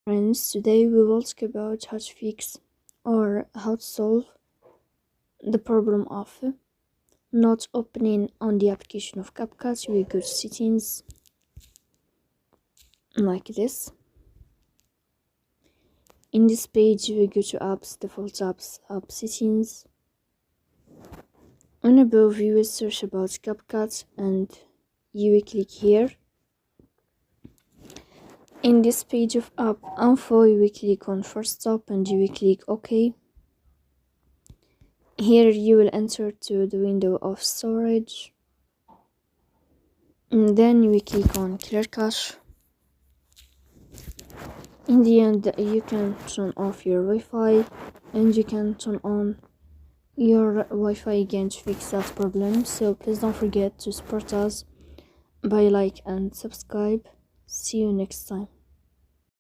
Friends, today we will talk about how to fix or how to solve the problem of not opening on the application of CapCut. We go to settings like this. In this page we go to apps, default apps, app settings, and above you will search about CapCut and you will click here. In this page of app info you will click on first stop and you will click OK. Here you will enter to the window of storage and then you will click on clear cache. In the end you can turn off your Wi-Fi and you can turn on your Wi-Fi again to fix that problem. So please don't forget to support us by like and subscribe. See you next time.